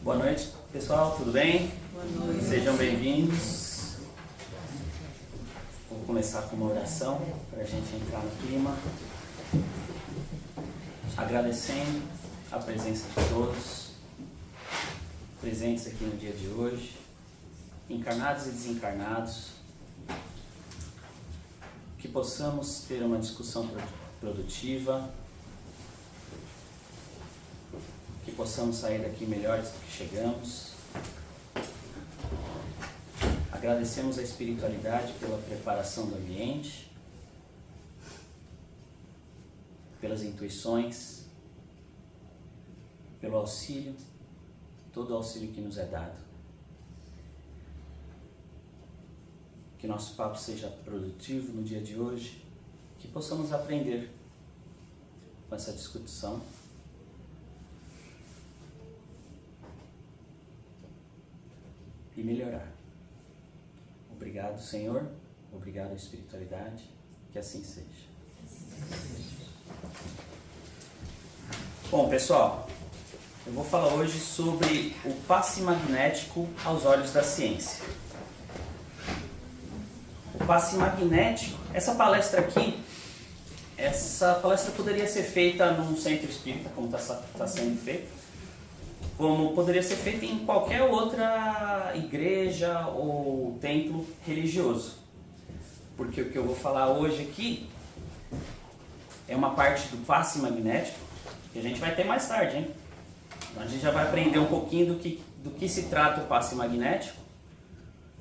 Boa noite, pessoal, tudo bem? Boa noite. Sejam bem-vindos. Vou começar com uma oração para a gente entrar no clima. Agradecendo a presença de todos presentes aqui no dia de hoje, encarnados e desencarnados, que possamos ter uma discussão produtiva, que possamos sair daqui melhores do que chegamos. Agradecemos a espiritualidade pela preparação do ambiente, pelas intuições, pelo auxílio, todo o auxílio que nos é dado. Que nosso papo seja produtivo no dia de hoje, que possamos aprender com essa discussão. E melhorar. Obrigado, Senhor. Obrigado, espiritualidade. Que assim seja. Bom, pessoal, eu vou falar hoje sobre o passe magnético aos olhos da ciência. O passe magnético, essa palestra poderia ser feita num centro espírita, como está sendo feito, como poderia ser feita em qualquer outra igreja ou templo religioso. Porque o que eu vou falar hoje aqui é uma parte do passe magnético que a gente vai ter mais tarde, hein? A gente já vai aprender um pouquinho do que se trata o passe magnético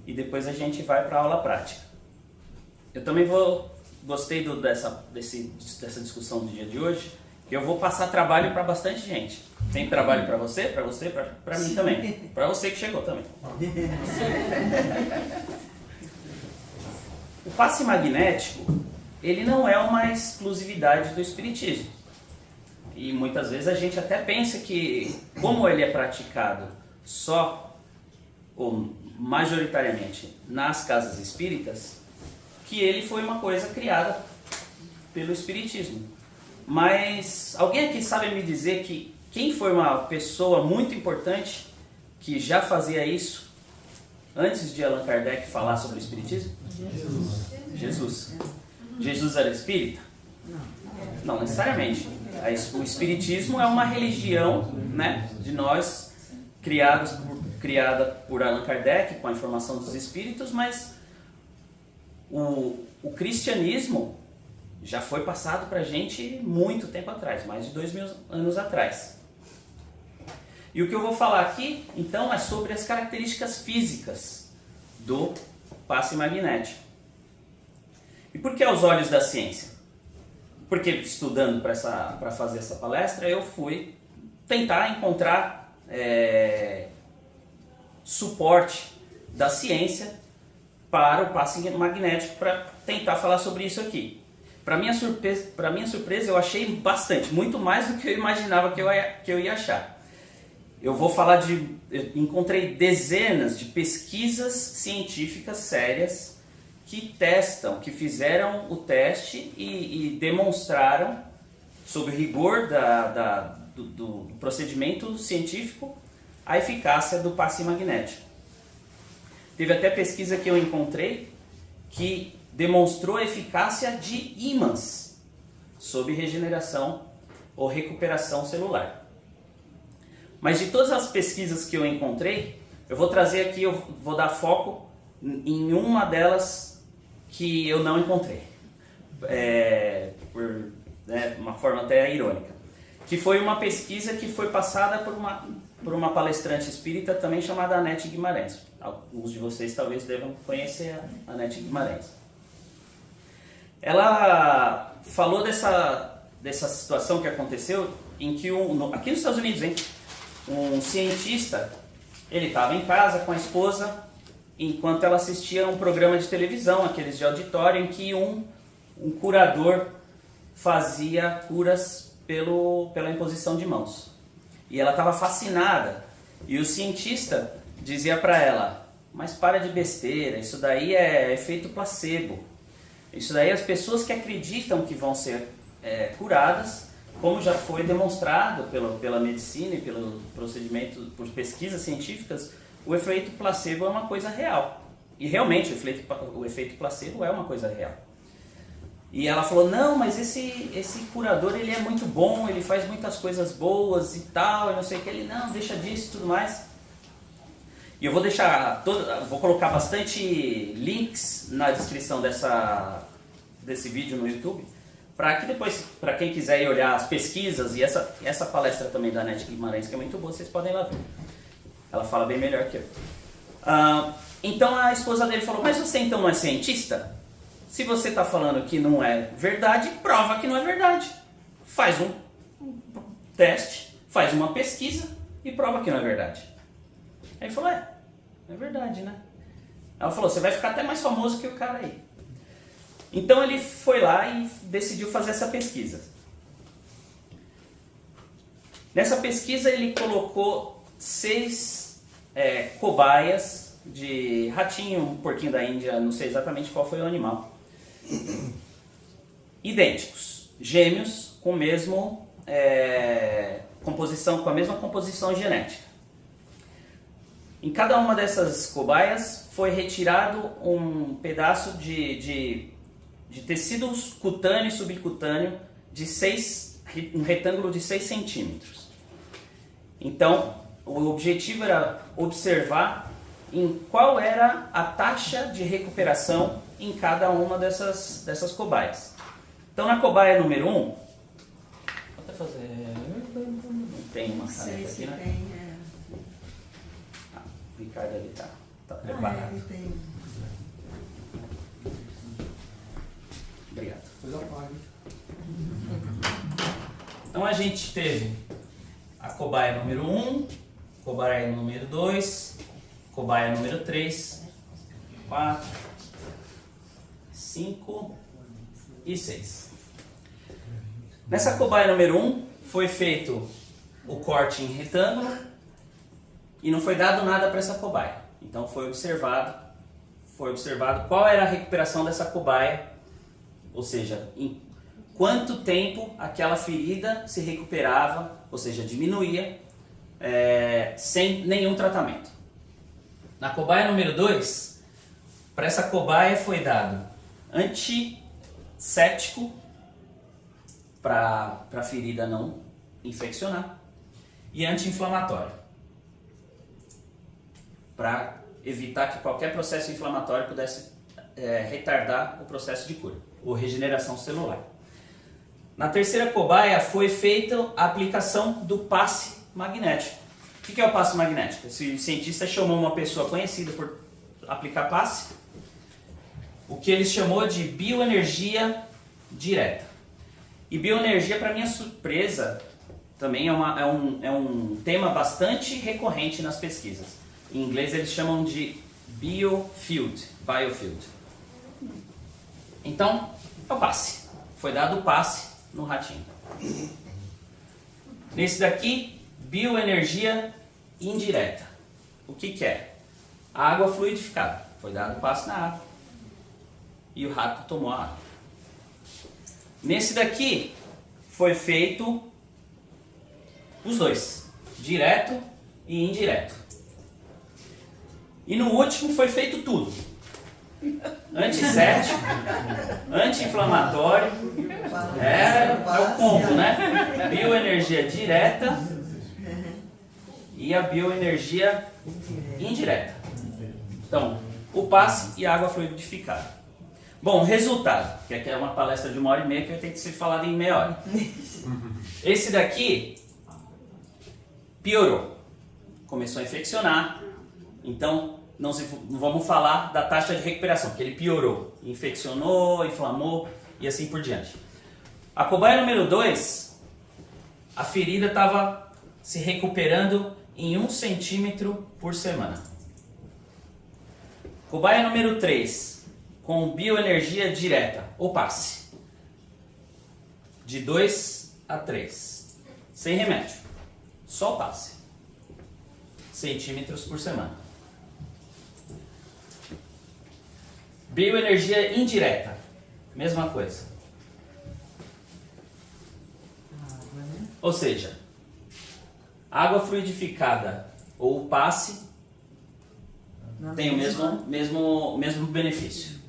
e depois a gente vai para a aula prática. Eu também gostei dessa discussão do dia de hoje, que eu vou passar trabalho para bastante gente. Tem trabalho para você, para mim também. Para você que chegou também. O passe magnético, ele não é uma exclusividade do espiritismo. E muitas vezes a gente até pensa que, como ele é praticado só ou majoritariamente nas casas espíritas, que ele foi uma coisa criada pelo espiritismo. Mas alguém aqui sabe me dizer que quem foi uma pessoa muito importante que já fazia isso antes de Allan Kardec falar sobre o espiritismo? Jesus. Jesus era espírita? Não necessariamente. O espiritismo é uma religião, né, de nós, criada por Allan Kardec com a informação dos espíritos, mas o cristianismo já foi passado para a gente muito tempo atrás, mais de 2000 anos atrás. E o que eu vou falar aqui, então, é sobre as características físicas do passe magnético. E por que aos olhos da ciência? Porque estudando para fazer essa palestra, eu fui tentar encontrar suporte da ciência para o passe magnético, para tentar falar sobre isso aqui. Para minha surpresa, eu achei bastante, muito mais do que eu imaginava que eu ia achar. Eu encontrei dezenas de pesquisas científicas sérias que fizeram o teste e demonstraram, sob o rigor do procedimento científico, a eficácia do passe magnético. Teve até pesquisa que eu encontrei que demonstrou a eficácia de ímãs sob regeneração ou recuperação celular. Mas de todas as pesquisas que eu encontrei, eu vou trazer aqui, eu vou dar foco em uma delas que eu não encontrei. Por uma forma até irônica. Que foi uma pesquisa que foi passada por uma palestrante espírita também chamada Anete Guimarães. Alguns de vocês talvez devam conhecer a Anete Guimarães. Ela falou dessa situação que aconteceu em que aqui nos Estados Unidos, hein, um cientista, ele estava em casa com a esposa enquanto ela assistia a um programa de televisão, aqueles de auditório, em que um curador fazia curas pela imposição de mãos. E ela estava fascinada. E o cientista dizia para ela: mas para de besteira, isso daí é efeito placebo. Isso daí as pessoas que acreditam que vão ser curadas como já foi demonstrado pela medicina e pelo procedimento, por pesquisas científicas, o efeito placebo é uma coisa real. E realmente o efeito placebo é uma coisa real. E ela falou, não, mas esse curador ele é muito bom, ele faz muitas coisas boas e tal, e não sei o que. Ele, não, deixa disso e tudo mais. E eu vou vou colocar bastante links na descrição desse vídeo no YouTube, para que depois, para quem quiser ir olhar as pesquisas, e essa palestra também da Nete Guimarães, que é muito boa, vocês podem ir lá ver. Ela fala bem melhor que eu. Então a esposa dele falou, mas você então não é cientista? Se você está falando que não é verdade, prova que não é verdade. Faz um teste, faz uma pesquisa e prova que não é verdade. Aí ele falou, é verdade, né? Ela falou, você vai ficar até mais famoso que o cara aí. Então ele foi lá e decidiu fazer essa pesquisa. Nessa pesquisa ele colocou 6 cobaias de ratinho, um porquinho da Índia, não sei exatamente qual foi o animal. Idênticos, gêmeos com a mesma composição genética. Em cada uma dessas cobaias foi retirado um pedaço de tecido cutâneo e subcutâneo de um retângulo de 6 centímetros. Então, o objetivo era observar em qual era a taxa de recuperação em cada uma dessas cobaias. Então, na cobaia número 1, vou até fazer... Não tem uma caneta aqui, né? Tem, O Ricardo ali tá preparado. ele tem. Obrigado. Pois apague. Então a gente teve a cobaia número 1, cobaia número 2, cobaia número 3, 4, 5 e 6. Nessa cobaia número 1 foi feito o corte em retângulo e não foi dado nada para essa cobaia. Então foi observado qual era a recuperação dessa cobaia, ou seja, em quanto tempo aquela ferida se recuperava, ou seja, diminuía, sem nenhum tratamento. Na cobaia número 2, para essa cobaia foi dado antisséptico para a ferida não infeccionar e anti-inflamatório para evitar que qualquer processo inflamatório pudesse retardar o processo de cura ou regeneração celular. Na terceira cobaia foi feita a aplicação do passe magnético. O que é o passe magnético? Esse cientista chamou uma pessoa conhecida por aplicar passe, o que ele chamou de bioenergia direta. E bioenergia, para minha surpresa, também é um tema bastante recorrente nas pesquisas. Em inglês eles chamam de biofield. Então, é o passe. Foi dado o passe no ratinho. Nesse daqui, bioenergia indireta. O que é? Água fluidificada. Foi dado o passe na água. E o rato tomou a água. Nesse daqui, foi feito os dois. Direto e indireto. E no último foi feito tudo. Antisséptico, anti-inflamatório, é o combo, né? Bioenergia direta e a bioenergia indireta. Então, o passe e a água fluidificada. Bom, resultado, que aqui é uma palestra de 1h30 que vai ter que ser falada em meia hora. Esse daqui piorou, começou a infeccionar, então não vamos falar da taxa de recuperação, porque ele piorou, infeccionou, inflamou e assim por diante. A cobaia número 2, a ferida estava se recuperando em 1 centímetro por semana. Cobaia número 3, com bioenergia direta, ou passe, de 2 a 3, sem remédio, só passe, centímetros por semana. Bioenergia indireta, mesma coisa. Ou seja, água fluidificada ou passe tem o mesmo benefício.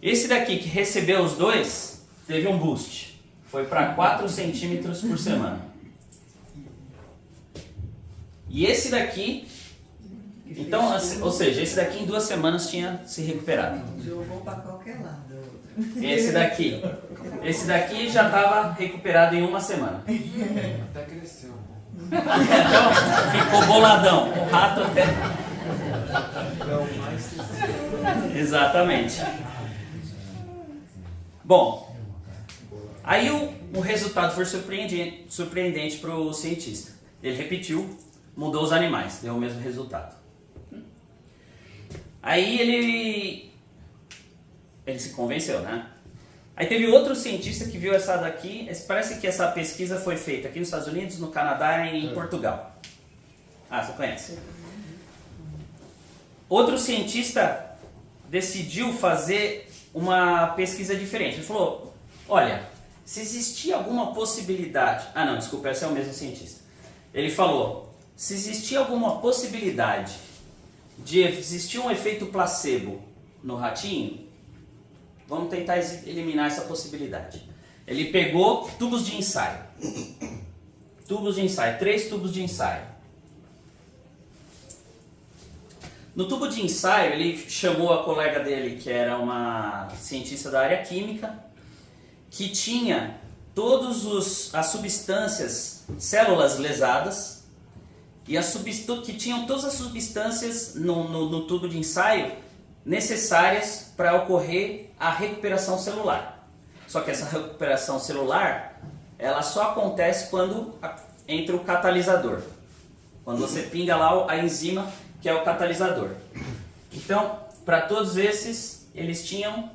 Esse daqui que recebeu os dois teve um boost, foi para 4 centímetros por semana. E esse daqui, então, ou seja, esse daqui em 2 semanas tinha se recuperado. Jogou para qualquer lado. Esse daqui já estava recuperado em 1 semana. Até cresceu. Então, ficou boladão. O rato até... Não, mais Exatamente. Bom, aí o resultado foi surpreendente para o cientista. Ele repetiu, mudou os animais, deu o mesmo resultado. Aí ele se convenceu, né? Aí teve outro cientista que viu essa daqui. Parece que essa pesquisa foi feita aqui nos Estados Unidos, no Canadá e em Portugal. Ah, você conhece? Outro cientista decidiu fazer uma pesquisa diferente. Ele falou, olha, se existir alguma possibilidade... Ah não, desculpa, esse é o mesmo cientista. Ele falou, se existir alguma possibilidade de existir um efeito placebo no ratinho, vamos tentar eliminar essa possibilidade. Ele pegou tubos de ensaio. 3 tubos de ensaio. No tubo de ensaio, ele chamou a colega dele, que era uma cientista da área química, que tinha as substâncias, células lesadas, e que tinham todas as substâncias no tubo de ensaio necessárias para ocorrer a recuperação celular. Só que essa recuperação celular, ela só acontece quando entra o catalisador. Quando você pinga lá a enzima, que é o catalisador. Então, para todos esses, eles tinham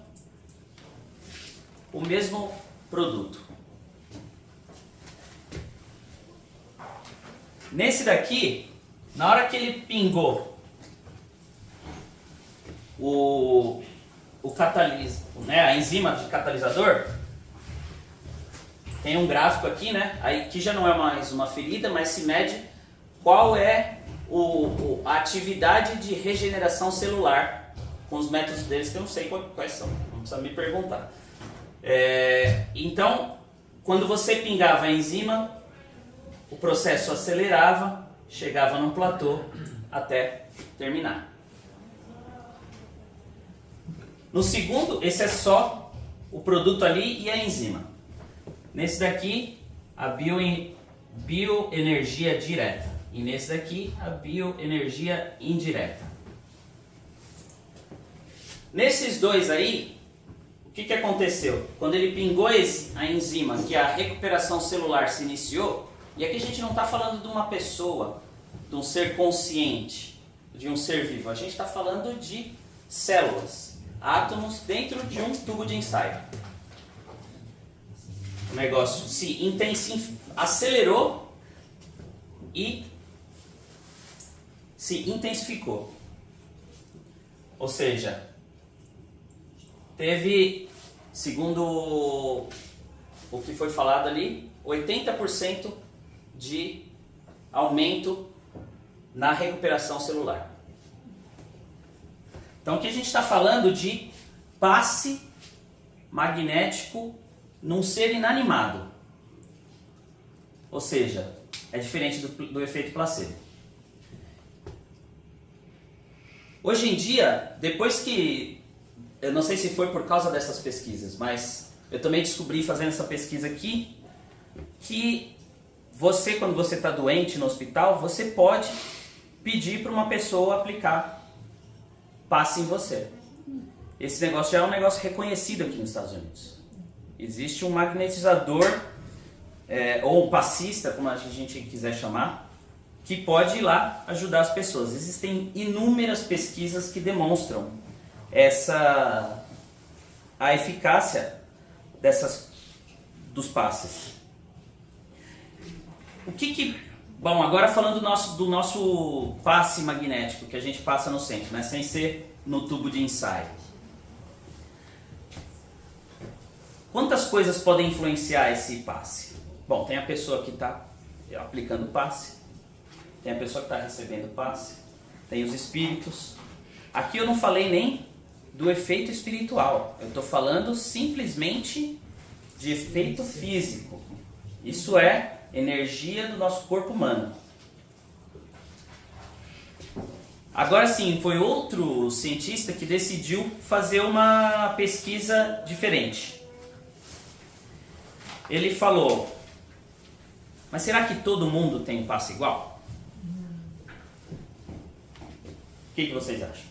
o mesmo produto. Nesse daqui, na hora que ele pingou a enzima de catalisador, tem um gráfico aqui, né? Aí que já não é mais uma ferida, mas se mede qual é a atividade de regeneração celular com os métodos deles, que eu não sei quais são, não precisa me perguntar. Então, quando você pingava a enzima, o processo acelerava, chegava num platô até terminar. No segundo, esse é só o produto ali e a enzima. Nesse daqui, a bioenergia direta. E nesse daqui, a bioenergia indireta. Nesses dois aí, o que aconteceu? Quando ele pingou a enzima, que a recuperação celular se iniciou, e aqui a gente não está falando de uma pessoa, de um ser consciente, de um ser vivo. A gente está falando de células, átomos dentro de um tubo de ensaio. O negócio se acelerou e se intensificou. Ou seja, teve, segundo o que foi falado ali, 80% de aumento na recuperação celular. Então aqui a gente está falando de passe magnético num ser inanimado. Ou seja, é diferente do efeito placebo. Hoje em dia, depois que... Eu não sei se foi por causa dessas pesquisas, mas eu também descobri fazendo essa pesquisa aqui que você, quando você está doente no hospital, você pode pedir para uma pessoa aplicar passe em você. Esse negócio já é um negócio reconhecido aqui nos Estados Unidos. Existe um magnetizador, ou um passista, como a gente quiser chamar, que pode ir lá ajudar as pessoas. Existem inúmeras pesquisas que demonstram a eficácia dos passes. Bom, agora falando do nosso passe magnético que a gente passa no centro, né, sem ser no tubo de ensaio. Quantas coisas podem influenciar esse passe? Bom, tem a pessoa que está aplicando passe, tem a pessoa que está recebendo passe, tem os espíritos. Aqui eu não falei nem do efeito espiritual, eu estou falando simplesmente de efeito físico. Isso é energia do nosso corpo humano. Agora sim, foi outro cientista que decidiu fazer uma pesquisa diferente. Ele falou: mas será que todo mundo tem um passe igual? O que vocês acham?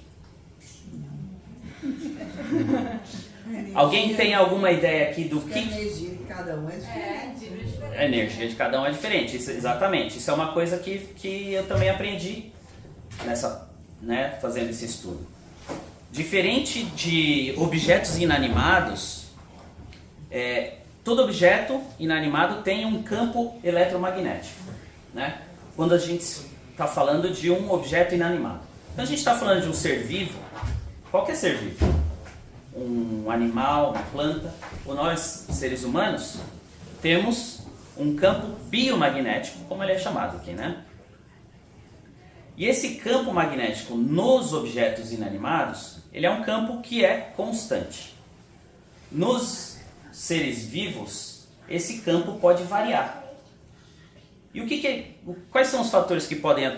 Alguém tem alguma ideia aqui do que... A energia de cada um é diferente. A energia de cada um é diferente, isso, exatamente. Isso é uma coisa que eu também aprendi fazendo esse estudo. Diferente de objetos inanimados, todo objeto inanimado tem um campo eletromagnético, né? Quando a gente está falando de um objeto inanimado. Quando a gente está falando de um ser vivo, qualquer ser vivo, um animal, uma planta, ou nós, seres humanos, temos um campo biomagnético, como ele é chamado aqui, né? E esse campo magnético nos objetos inanimados, ele é um campo que é constante. Nos seres vivos, esse campo pode variar. E quais são os fatores que podem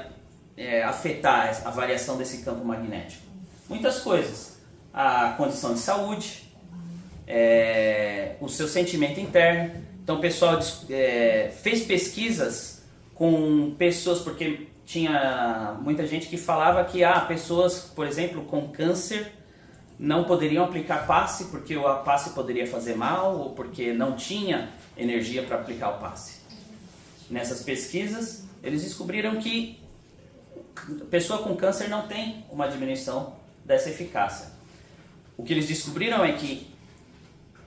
afetar a variação desse campo magnético? Muitas coisas. A condição de saúde, o seu sentimento interno. Então o pessoal fez pesquisas com pessoas, porque tinha muita gente que falava que pessoas, por exemplo, com câncer não poderiam aplicar passe porque o passe poderia fazer mal ou porque não tinha energia para aplicar o passe. Nessas pesquisas, eles descobriram que a pessoa com câncer não tem uma diminuição dessa eficácia. O que eles descobriram é que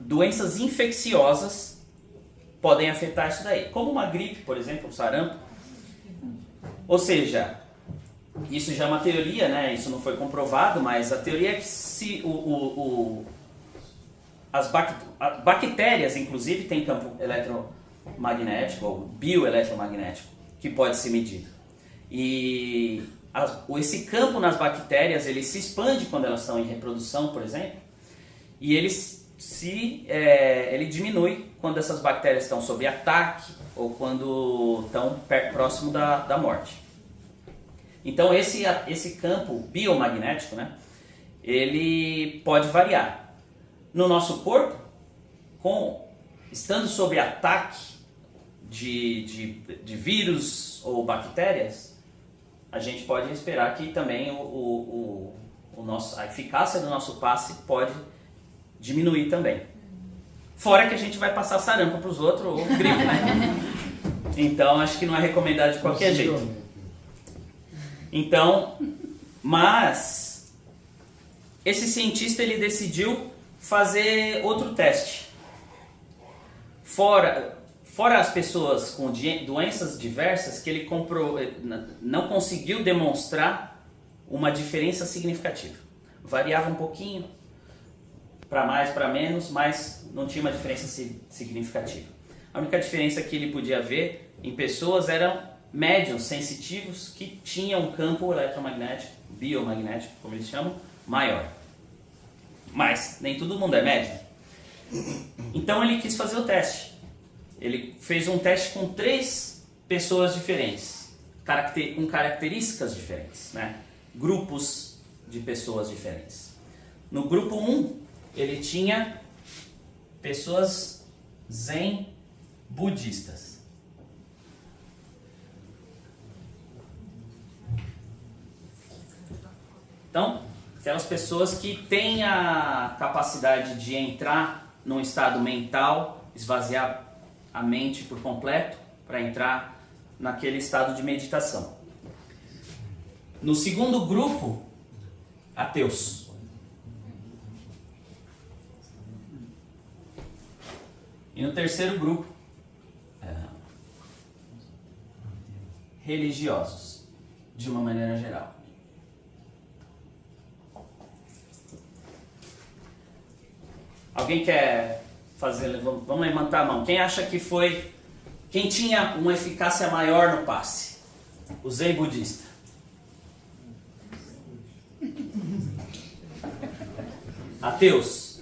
doenças infecciosas podem afetar isso daí, como uma gripe, por exemplo, um sarampo. Ou seja, isso já é uma teoria, né? Isso não foi comprovado, mas a teoria é que se as bactérias, inclusive, têm campo eletromagnético ou bioeletromagnético que pode ser medido. E esse campo nas bactérias, ele se expande quando elas estão em reprodução, por exemplo, e ele diminui quando essas bactérias estão sob ataque ou quando estão próximo da morte. Então esse campo biomagnético, né, ele pode variar. No nosso corpo, estando sob ataque de vírus ou bactérias, a gente pode esperar que também a eficácia do nosso passe pode diminuir também. Fora que a gente vai passar sarampo para os outros ou gripe, né? Então acho que não é recomendado de qualquer jeito. Então, mas esse cientista ele decidiu fazer outro teste. Fora as pessoas com doenças diversas, que ele não conseguiu demonstrar uma diferença significativa. Variava um pouquinho, para mais, para menos, mas não tinha uma diferença significativa. A única diferença que ele podia ver em pessoas eram médiums sensitivos que tinham um campo eletromagnético, biomagnético, como eles chamam, maior. Mas nem todo mundo é médium. Então ele quis fazer o teste. Ele fez um teste com 3 pessoas diferentes, com características diferentes, né? Grupos de pessoas diferentes. No grupo 1, ele tinha pessoas zen budistas. Então, aquelas pessoas que têm a capacidade de entrar num estado mental, esvaziar a mente por completo para entrar naquele estado de meditação. No segundo grupo, ateus. E no terceiro grupo, religiosos, de uma maneira geral. Alguém quer fazer? Vamos levantar a mão. Quem acha que Quem tinha uma eficácia maior no passe? O Zen budista. Ateus.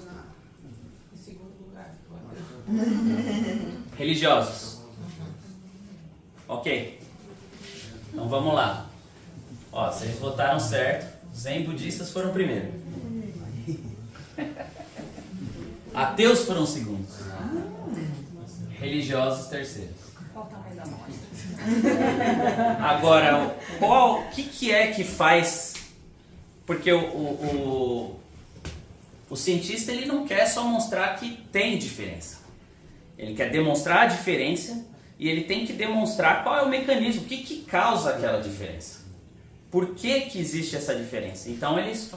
Em segundo lugar. Religiosos. Ok. Então vamos lá. Ó, vocês votaram certo. Zen budistas foram primeiro. Ateus foram segundos. Religiosos terceiros. Qual o tamanho da amostra? Agora, o que é que faz? Porque o cientista ele não quer só mostrar que tem diferença. Ele quer demonstrar a diferença e ele tem que demonstrar qual é o mecanismo, o que causa aquela diferença. Por que existe essa diferença? Então eles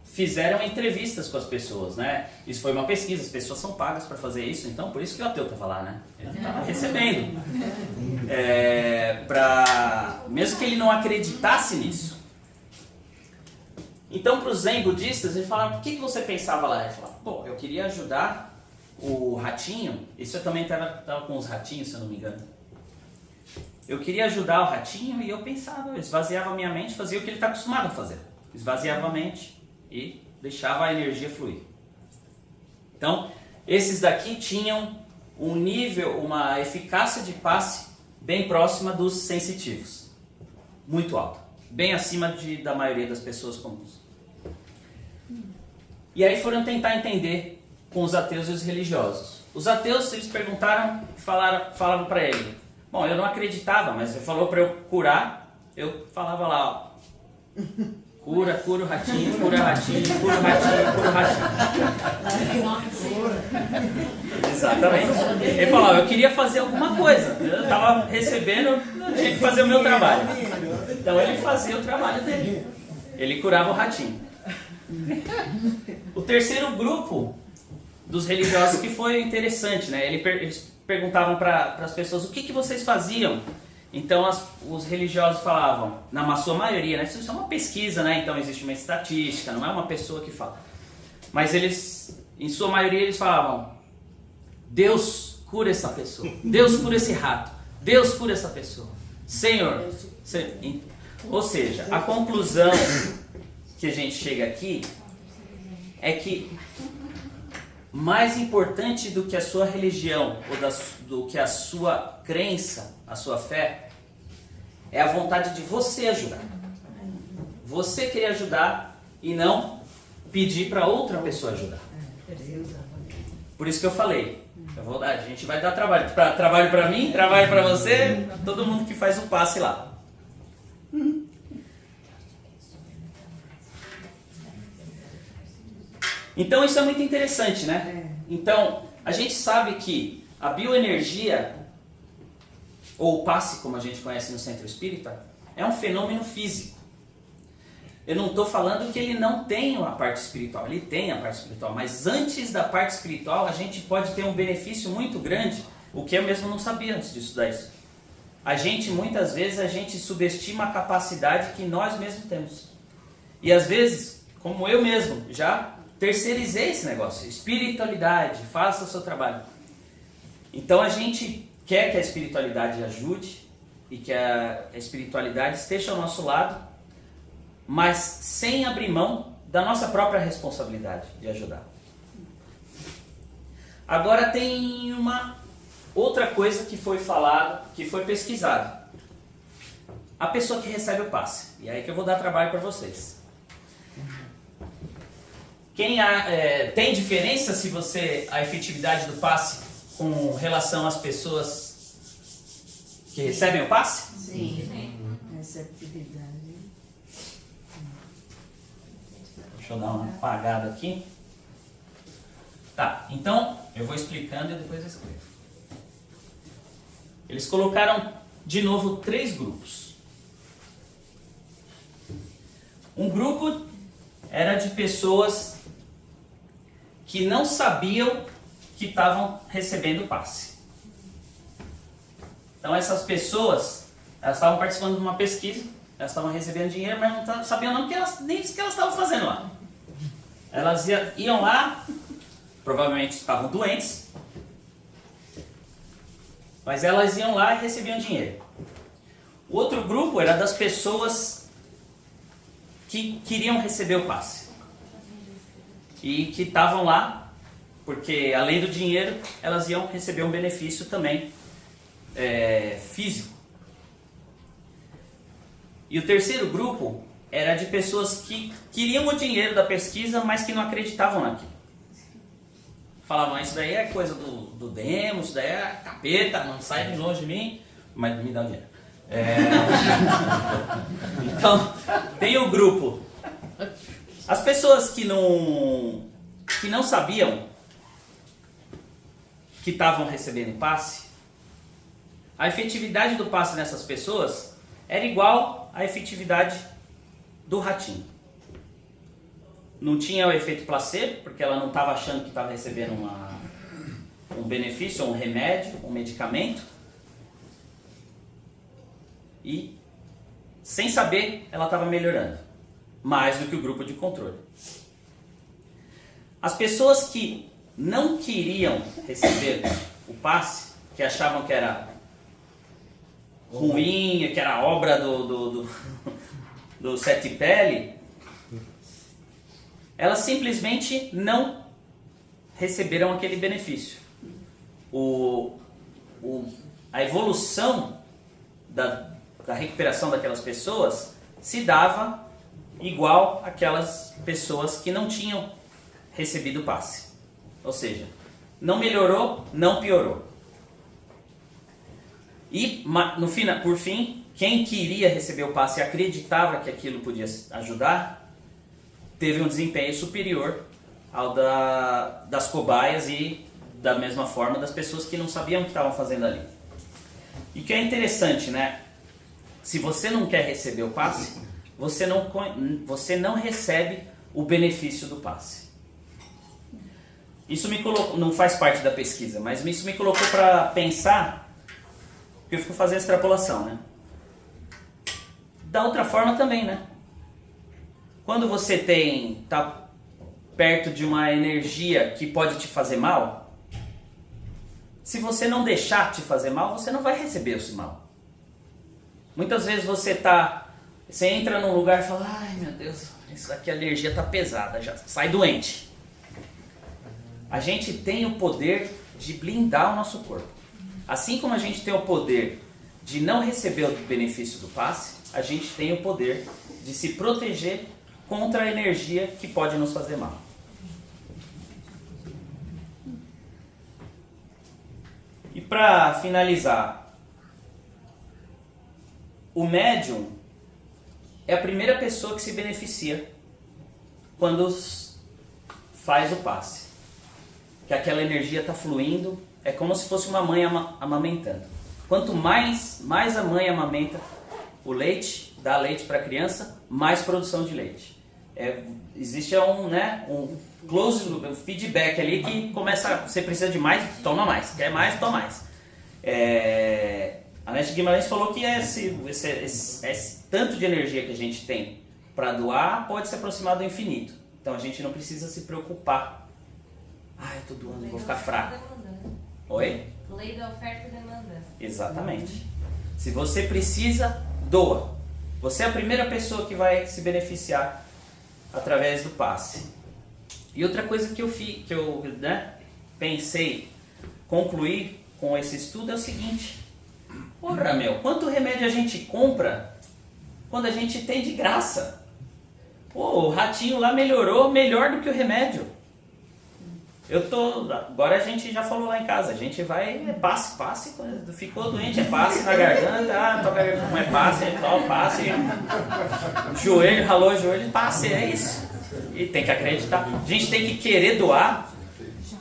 fizeram entrevistas com as pessoas, né? Isso foi uma pesquisa, as pessoas são pagas para fazer isso, então por isso que o ateu estava lá, né? Ele estava recebendo. Mesmo que ele não acreditasse nisso. Então para os Zen budistas, eles falaram, o que você pensava lá? Ele falava, pô, eu queria ajudar o ratinho, isso eu também estava com os ratinhos, se eu não me engano. Eu queria ajudar o ratinho e eu pensava, eu esvaziava a minha mente, fazia o que ele está acostumado a fazer. Esvaziava a mente e deixava a energia fluir. Então, esses daqui tinham um nível, uma eficácia de passe bem próxima dos sensitivos. Muito alta. Bem acima da maioria das pessoas comuns. E aí foram tentar entender com os ateus e os religiosos. Os ateus, eles perguntaram, falavam para ele, bom, eu não acreditava, mas você falou para eu curar, eu falava lá, ó, cura o ratinho, cura o ratinho, cura o ratinho, cura o ratinho. Exatamente. Ele falava, eu queria fazer alguma coisa, eu estava recebendo, eu tinha que fazer o meu trabalho. Então ele fazia o trabalho dele, ele curava o ratinho. O terceiro grupo dos religiosos que foi interessante, né? Eles perguntavam para as pessoas o que vocês faziam. Então os religiosos falavam, na sua maioria, né? Isso é uma pesquisa, né? Então existe uma estatística, não é uma pessoa que fala. Mas eles, em sua maioria, eles falavam, Deus cura essa pessoa, Deus cura esse rato, Deus cura essa pessoa, Senhor. Ou seja, a conclusão que a gente chega aqui é que mais importante do que a sua religião ou do que a sua crença, a sua fé, é a vontade de você ajudar. Você querer ajudar e não pedir para outra pessoa ajudar. Por isso que eu falei, a gente vai dar trabalho para mim, trabalho para você, todo mundo que faz o passe lá. Então isso é muito interessante, né? Então, a gente sabe que a bioenergia, ou o passe, como a gente conhece no centro espírita, é um fenômeno físico. Eu não estou falando que ele não tem a parte espiritual, ele tem a parte espiritual, mas antes da parte espiritual a gente pode ter um benefício muito grande, o que eu mesmo não sabia antes de estudar isso. Muitas vezes a gente subestima a capacidade que nós mesmos temos. E às vezes, como eu mesmo, já terceirizei esse negócio, espiritualidade, faça o seu trabalho. Então a gente quer que a espiritualidade ajude e que a espiritualidade esteja ao nosso lado, mas sem abrir mão da nossa própria responsabilidade de ajudar. Agora tem uma outra coisa que foi falado, que foi pesquisado. A pessoa que recebe o passe. E aí que eu vou dar trabalho para vocês. Tem diferença a efetividade do passe com relação às pessoas que recebem o passe? Sim. Receptividade. Deixa eu dar uma apagada aqui. Tá, então eu vou explicando e depois eu escrevo. Eles colocaram de novo 3 grupos. Um grupo era de pessoas que não sabiam que estavam recebendo passe. Então essas pessoas, elas estavam participando de uma pesquisa, elas estavam recebendo dinheiro, mas não sabiam nem o que elas estavam fazendo lá. Elas iam lá, provavelmente estavam doentes, Mas elas iam lá e recebiam dinheiro. O outro grupo era das pessoas que queriam receber o passe. E que estavam lá, porque além do dinheiro, elas iam receber um benefício também físico. E o terceiro grupo era de pessoas que queriam o dinheiro da pesquisa, mas que não acreditavam naquilo. Falavam, isso daí é coisa do demo, isso daí é capeta, não sai de longe de mim, mas me dá o dinheiro. Então, tem o grupo. As pessoas que não sabiam que estavam recebendo passe, a efetividade do passe nessas pessoas era igual à efetividade do ratinho. Não tinha o efeito placebo, porque ela não estava achando que estava recebendo um benefício, um remédio, um medicamento. E, sem saber, ela estava melhorando. Mais do que o grupo de controle. As pessoas que não queriam receber o passe, que achavam que era ruim, que era obra do Sete Pele, elas simplesmente não receberam aquele benefício. A evolução da recuperação daquelas pessoas se dava igual aquelas pessoas que não tinham recebido o passe. Ou seja, não melhorou, não piorou. E no final, por fim, quem queria receber o passe e acreditava que aquilo podia ajudar, teve um desempenho superior ao das cobaias e da mesma forma das pessoas que não sabiam o que estavam fazendo ali. E o que é interessante, né? Se você não quer receber o passe, você não recebe o benefício do passe. Isso me colocou, não faz parte da pesquisa, mas isso me colocou para pensar, porque eu fico fazendo extrapolação, né? Da outra forma também, né? Quando você tá perto de uma energia que pode te fazer mal, se você não deixar te fazer mal, você não vai receber esse mal. Muitas vezes você entra num lugar e fala, ai meu Deus, isso aqui a energia tá pesada, já sai doente. A gente tem o poder de blindar o nosso corpo. Assim como a gente tem o poder de não receber o benefício do passe, a gente tem o poder de se proteger contra a energia que pode nos fazer mal. E para finalizar, o médium é a primeira pessoa que se beneficia quando faz o passe. Que aquela energia está fluindo, é como se fosse uma mãe amamentando. Quanto mais a mãe amamenta o leite, dá leite para a criança, mais produção de leite. Existe um close feedback ali que começa, você precisa de mais, toma mais, quer mais, toma mais. A Nete Guimarães falou que esse tanto de energia que a gente tem para doar pode se aproximar do infinito. Então a gente não precisa se preocupar. Ai, eu tô doando, vou ficar fraco. Oi? Lei da oferta e demanda. Exatamente. Se você precisa, doa. Você é a primeira pessoa que vai se beneficiar através do passe. E outra coisa que eu pensei concluir com esse estudo é o seguinte. Porra, quanto remédio a gente compra quando a gente tem de graça? Pô, o ratinho lá melhorou melhor do que o remédio. Agora a gente já falou lá em casa, a gente vai, passe, ficou doente, passe na garganta, tua garganta não é passe, joelho, ralou o joelho, passe, é isso. E tem que acreditar. A gente tem que querer doar,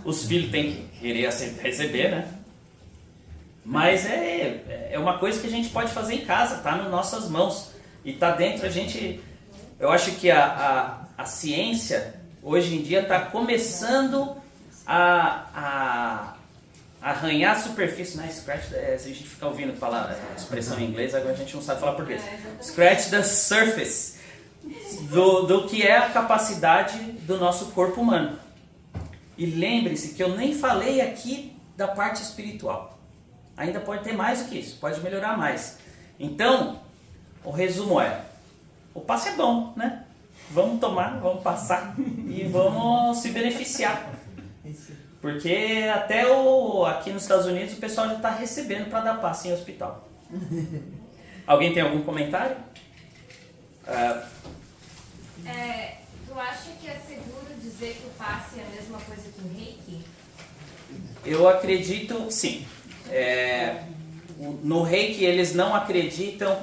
os filhos têm que querer receber, né? Mas é uma coisa que a gente pode fazer em casa, tá nas nossas mãos. E tá dentro, eu acho que a ciência, hoje em dia, está começando a arranhar a superfície, né? Scratch, a gente fica ouvindo falar a expressão em inglês, agora a gente não sabe falar português. Scratch the surface do que é a capacidade do nosso corpo humano. E lembre-se que eu nem falei aqui da parte espiritual. ainda pode ter mais do que isso, pode melhorar mais. Então, o resumo é, o passe é bom, né? Vamos tomar, vamos passar e vamos se beneficiar. Porque até aqui nos Estados Unidos o pessoal já está recebendo para dar passe em hospital. Alguém tem algum comentário? Tu acha que é seguro dizer que o passe é a mesma coisa que o reiki? Eu acredito, sim. No reiki eles não acreditam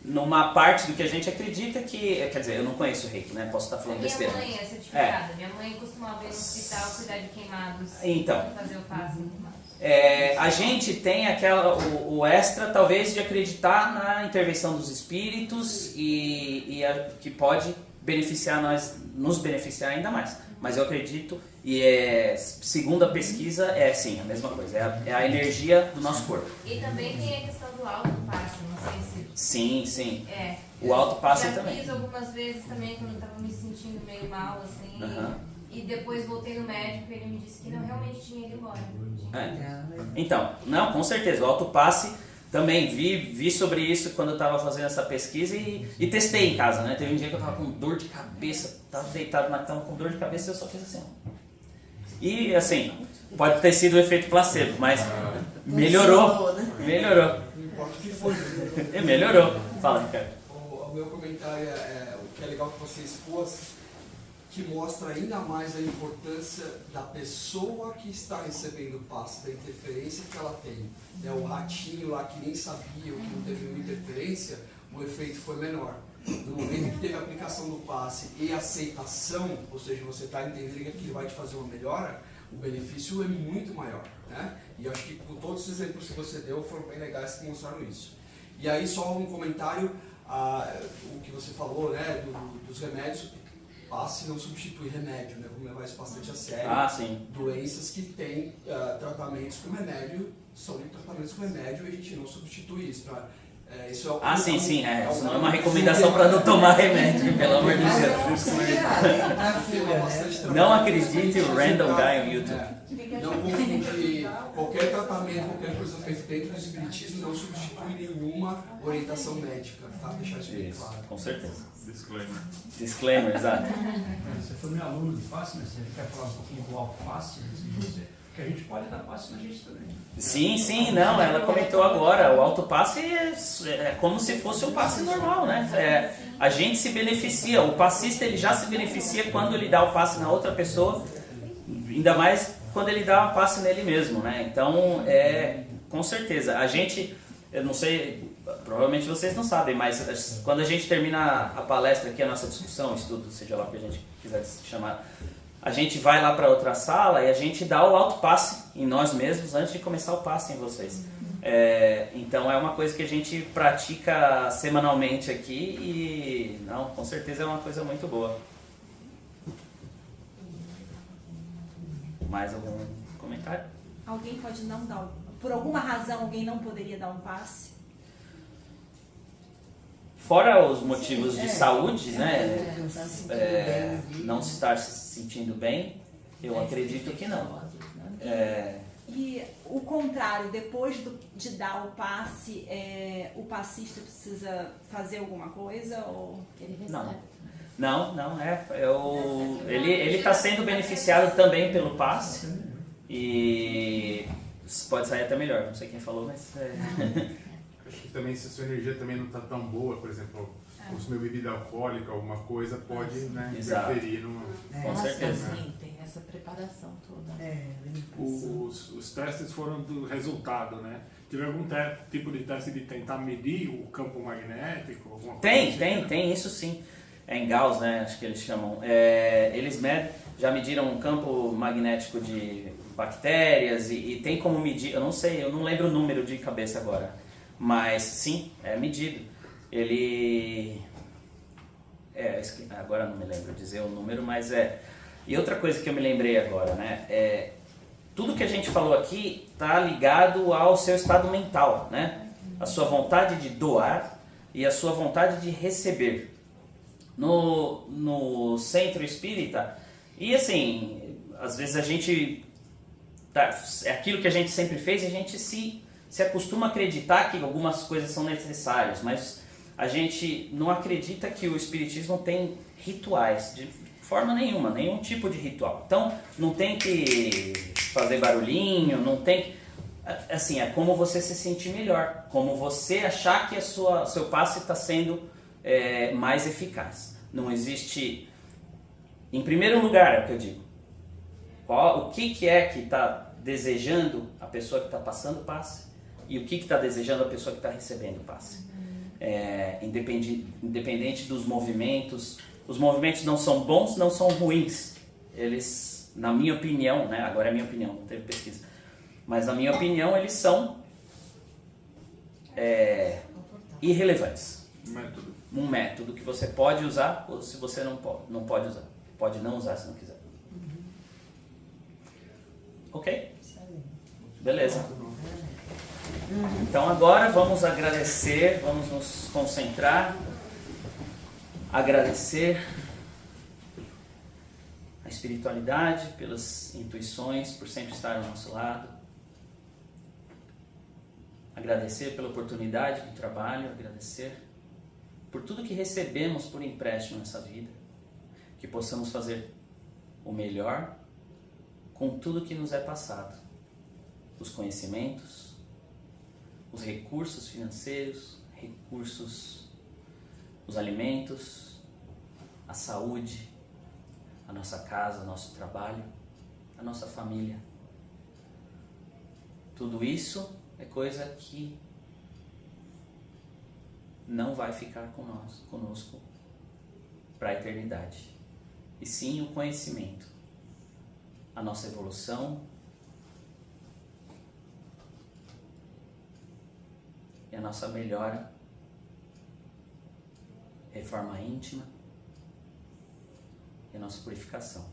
numa parte do que a gente acredita que... Quer dizer, eu não conheço o reiki, né? Posso estar falando besteira. Minha mãe é certificada. Minha mãe costumava ir no hospital cuidar de queimados. Então. Fazer o passe. A gente tem o extra, talvez, de acreditar na intervenção dos espíritos que pode beneficiar nos beneficiar ainda mais. Mas eu acredito, segundo a pesquisa, sim, a mesma coisa. É a energia do nosso corpo. E também tem a questão do autopasse, não sei se... Sim. O autopasse também. Já fiz algumas vezes também, quando eu estava me sentindo meio mal, assim. Uhum. E depois voltei no médico e ele me disse que não, realmente tinha ido embora. Então, não, com certeza, o autopasse também vi sobre isso quando eu estava fazendo essa pesquisa e testei em casa, né? Teve um dia que eu estava com dor de cabeça, estava deitado na cama com dor de cabeça e eu só fiz assim. E assim, pode ter sido o efeito placebo, mas melhorou. Não importa o que foi. Melhorou. Fala, Ricardo. O meu comentário o que é legal que você expôs, que mostra ainda mais a importância da pessoa que está recebendo o passe, da interferência que ela tem. O ratinho lá que nem sabia, que não teve nenhuma interferência, o efeito foi menor. No momento que teve a aplicação do passe e aceitação, ou seja, você está entendendo que aquilo vai te fazer uma melhora, o benefício é muito maior, né? E acho que com todos os exemplos que você deu foram bem legais que mostraram isso. E aí só um comentário, o que você falou, né, dos remédios. Passe não substitui remédio, né? Vamos levar isso bastante a sério. Sim. Doenças que têm tratamentos com remédio, são tratamentos com remédio e a gente não substitui isso. Isso sim. Isso não é uma recomendação para não tomar remédio, pelo amor de Deus. Não acredite o random guy no YouTube. Não confundir qualquer tratamento, qualquer coisa feita dentro do espiritismo não substitui nenhuma orientação médica, tá? Deixar isso bem claro. Com certeza. Disclaimer, exato. Você foi meu aluno de passe, mas você quer falar um pouquinho do alto passe, porque a gente pode dar passe na gente também. Sim, não, ela comentou agora, o alto passe é como se fosse um passe normal, né? A gente se beneficia, o passista ele já se beneficia quando ele dá o passe na outra pessoa, ainda mais quando ele dá o passe nele mesmo, né? Então, com certeza, a gente, eu não sei, provavelmente vocês não sabem, mas quando a gente termina a palestra aqui, a nossa discussão, estudo, seja lá o que a gente quiser chamar, a gente vai lá para outra sala e a gente dá o autopasse em nós mesmos antes de começar o passe em vocês. Então é uma coisa que a gente pratica semanalmente aqui e com certeza é uma coisa muito boa. Mais algum comentário? Alguém pode não dar, por alguma razão alguém não poderia dar um passe? Fora os motivos de saúde, né? Não estar se sentindo bem, eu acredito que não. E o contrário, depois de dar o passe, o passista precisa fazer alguma coisa ou ele recebe? Não, ele está sendo beneficiado também pelo passe e pode sair até melhor, não sei quem falou, mas... Acho que também se a sua energia também não está tão boa, por exemplo, consumir bebida alcoólica, alguma coisa pode interferir numa... Com certeza. Sim, tem essa preparação toda. Os testes foram do resultado, né? Teve algum tipo de teste de tentar medir o campo magnético? Alguma coisa tem, isso sim. Em Gauss, né? Acho que eles chamam. Eles já mediram um campo magnético de bactérias e tem como medir, eu não sei, eu não lembro o número de cabeça agora, mas sim, é medido. Agora não me lembro dizer o número, mas E outra coisa que eu me lembrei agora, né? Tudo que a gente falou aqui está ligado ao seu estado mental, né? A sua vontade de doar e a sua vontade de receber. No centro espírita, e assim, às vezes a gente é aquilo que a gente sempre fez e a gente se se acostuma a acreditar que algumas coisas são necessárias, mas a gente não acredita que o espiritismo tem rituais, de forma nenhuma, nenhum tipo de ritual. Então, não tem que fazer barulhinho, não tem... Assim, é como você se sentir melhor, como você achar que seu passe está sendo mais eficaz. Não existe... Em primeiro lugar, é o que eu digo. O que é que está desejando a pessoa que está passando o passe e o que está desejando a pessoa que está recebendo o passe. Independente dos movimentos. Os movimentos não são bons, não são ruins. Eles, na minha opinião, né, agora é minha opinião, não teve pesquisa, mas na minha opinião eles são irrelevantes. Um método que você pode usar ou se você não pode usar. Pode não usar se não quiser. Ok? Beleza. Então agora vamos agradecer, vamos nos concentrar, agradecer a espiritualidade pelas intuições, por sempre estar ao nosso lado, agradecer pela oportunidade do trabalho, agradecer por tudo que recebemos por empréstimo nessa vida, que possamos fazer o melhor com tudo que nos é passado, os conhecimentos, os recursos financeiros, os alimentos, a saúde, a nossa casa, o nosso trabalho, a nossa família. Tudo isso é coisa que não vai ficar conosco para a eternidade. E sim o conhecimento, a nossa evolução e a nossa melhora, reforma íntima e a nossa purificação.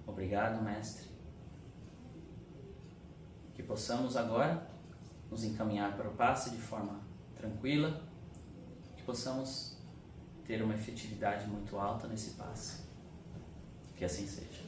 Obrigado, Mestre. Que possamos agora nos encaminhar para o passe de forma tranquila, que possamos ter uma efetividade muito alta nesse passe. Que assim seja.